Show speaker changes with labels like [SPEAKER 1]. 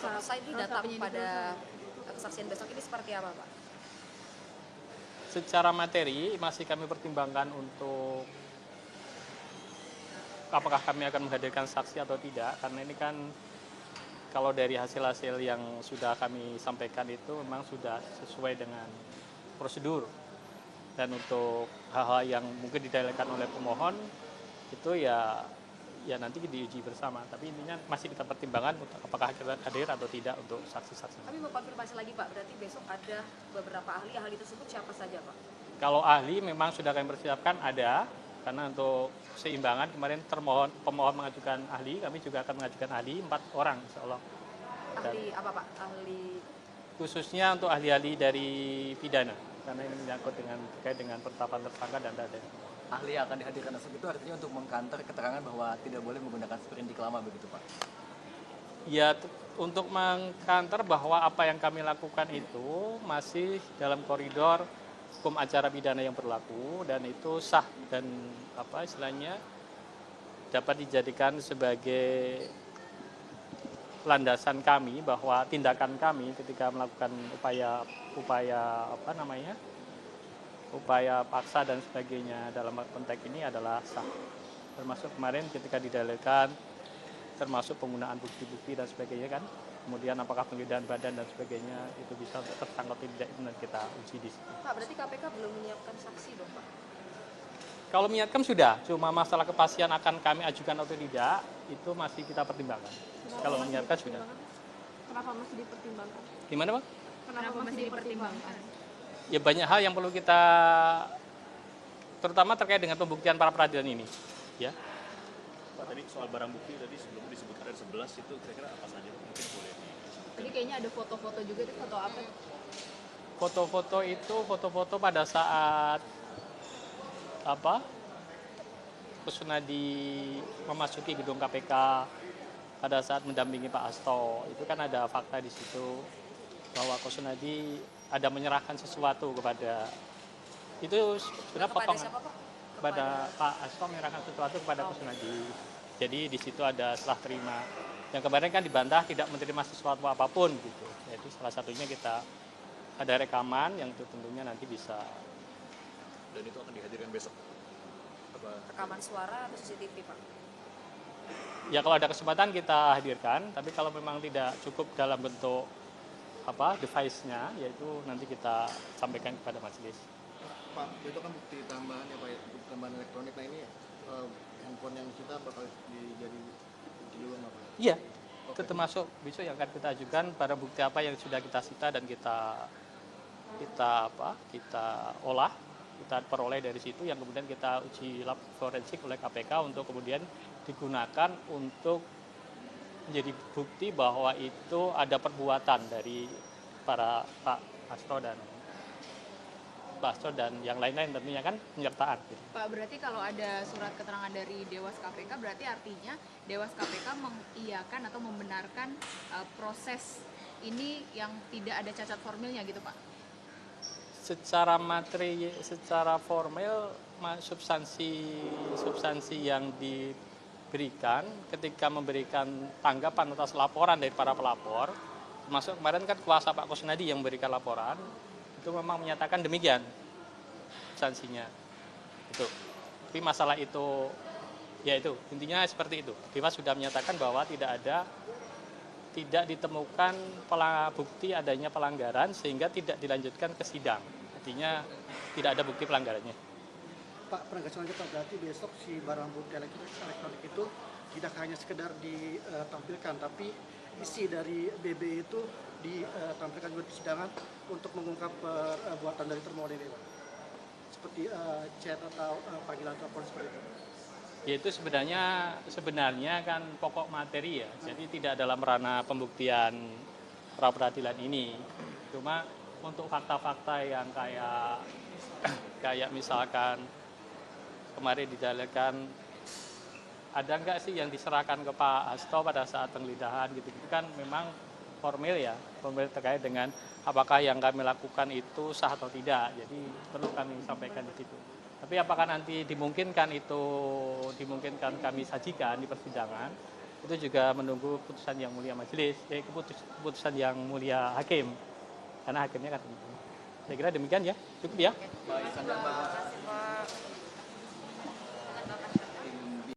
[SPEAKER 1] selesai ini datang pada kesaksian besok ini seperti apa, Pak?
[SPEAKER 2] Secara materi masih kami pertimbangkan untuk apakah kami akan menghadirkan saksi atau tidak, karena ini kan kalau dari hasil-hasil yang sudah kami sampaikan itu memang sudah sesuai dengan prosedur. Dan untuk hal-hal yang mungkin didalilkan oleh pemohon itu ya nanti diuji bersama. Tapi intinya masih kita pertimbangkan untuk apakah hadir atau tidak untuk saksi-saksi.
[SPEAKER 1] Kami mau konfirmasi lagi, Pak, berarti besok ada beberapa ahli tersebut siapa saja, Pak?
[SPEAKER 2] Kalau ahli memang sudah kami persiapkan ada, karena untuk seimbangan kemarin pemohon mengajukan ahli, kami juga akan mengajukan ahli 4 orang insya Allah.
[SPEAKER 1] Ahli apa, Pak? Ahli
[SPEAKER 2] Khususnya untuk ahli-ahli dari pidana, karena ini menyangkut terkait dengan penetapan tersangka dan dada.
[SPEAKER 3] Ahli yang akan dihadirkan besok itu artinya untuk mengkantor keterangan bahwa tidak boleh menggunakan sprindik lama begitu, Pak?
[SPEAKER 2] Ya, untuk mengkantor bahwa apa yang kami lakukan itu masih dalam koridor hukum acara pidana yang berlaku dan itu sah dan dapat dijadikan sebagai landasan kami bahwa tindakan kami ketika melakukan upaya paksa dan sebagainya dalam konteks ini adalah sah. Termasuk kemarin ketika didalilkan termasuk penggunaan bukti-bukti dan sebagainya kan. Kemudian apakah penggeledahan badan dan sebagainya itu bisa tersangka atau tidak, itu nanti kita uji di situ.
[SPEAKER 1] Pak, berarti KPK belum menyiapkan saksi dong, Pak?
[SPEAKER 2] Kalau menyiapkan sudah, cuma masalah kepastian akan kami ajukan atau tidak itu masih kita pertimbangkan. Kalau menyiapkan sudah.
[SPEAKER 4] Kenapa masih dipertimbangkan?
[SPEAKER 2] Gimana, Bang?
[SPEAKER 4] Kenapa masih dipertimbangkan?
[SPEAKER 2] Ya banyak hal yang perlu kita, terutama terkait dengan pembuktian para peradilan ini, ya.
[SPEAKER 5] Pak, tadi soal barang bukti tadi sebelum disebutkan ada 11 itu kira-kira apa saja mungkin boleh?
[SPEAKER 4] Tadi kayaknya ada foto-foto juga, itu foto apa?
[SPEAKER 2] Foto-foto itu foto-foto pada saat Kusnadi memasuki gedung KPK pada saat mendampingi Pak Hasto. Itu kan ada fakta di situ bahwa Kusnadi ada menyerahkan sesuatu kepada, itu sebenarnya potongan
[SPEAKER 1] Siapa, Pak?
[SPEAKER 2] kepada Pak Hasto menyerahkan sesuatu kepada Kusnadi. Jadi di situ ada serah terima. Yang kemarin kan dibantah tidak menerima sesuatu apapun gitu. Jadi salah satunya kita ada rekaman yang itu tentunya nanti bisa.
[SPEAKER 5] Dan itu akan dihadirkan besok?
[SPEAKER 1] Rekaman suara atau CCTV, Pak?
[SPEAKER 2] Ya kalau ada kesempatan kita hadirkan, tapi kalau memang tidak cukup dalam bentuk device-nya, yaitu nanti kita sampaikan kepada majelis.
[SPEAKER 6] Pak, itu kan bukti tambahan ya Pak, bukti tambahan elektronik. Nah ini handphone yang kita bakal jadi bukti juga nggak Pak?
[SPEAKER 2] Iya, itu termasuk besok yang akan kita ajukan pada bukti apa yang sudah kita sita dan kita olah, kita peroleh dari situ yang kemudian kita uji lab forensik oleh KPK untuk kemudian digunakan untuk menjadi bukti bahwa itu ada perbuatan dari para Pak Hasto dan yang lain-lain tentunya kan penyertaan.
[SPEAKER 4] Pak, berarti kalau ada surat keterangan dari Dewas KPK berarti artinya Dewas KPK mengiyakan atau membenarkan proses ini yang tidak ada cacat formilnya gitu, Pak?
[SPEAKER 2] Secara materi, secara formal, substansi yang diberikan ketika memberikan tanggapan atas laporan dari para pelapor, termasuk kemarin kan kuasa Pak Kusnadi yang memberikan laporan, itu memang menyatakan demikian substansinya. Itu. Tapi masalah itu, ya itu intinya seperti itu. Dewas sudah menyatakan bahwa tidak ditemukan bukti adanya pelanggaran sehingga tidak dilanjutkan ke sidang. Artinya tidak ada bukti pelanggarannya.
[SPEAKER 6] Pak, penegasan lagi Pak, berarti besok si barang bukti elektronik itu tidak hanya sekedar ditampilkan, tapi isi dari BB itu ditampilkan juga di persidangan untuk mengungkap perbuatan dari termohon ini Pak. Seperti chat atau panggilan telepon seperti itu.
[SPEAKER 2] Yaitu sebenarnya kan pokok materi ya, jadi tidak dalam ranah pembuktian pra peradilan ini. Cuma untuk fakta-fakta yang kayak misalkan kemarin didalilkan ada nggak sih yang diserahkan ke Pak Hasto pada saat penggeledahan gitu kan memang formil terkait dengan apakah yang kami lakukan itu sah atau tidak. Jadi perlu kami sampaikan di situ. Tapi apakah nanti dimungkinkan kami sajikan di persidangan, itu juga menunggu putusan yang mulia majelis, keputusan yang mulia hakim, karena hakimnya kan. Saya kira demikian ya, cukup ya.
[SPEAKER 3] Baik,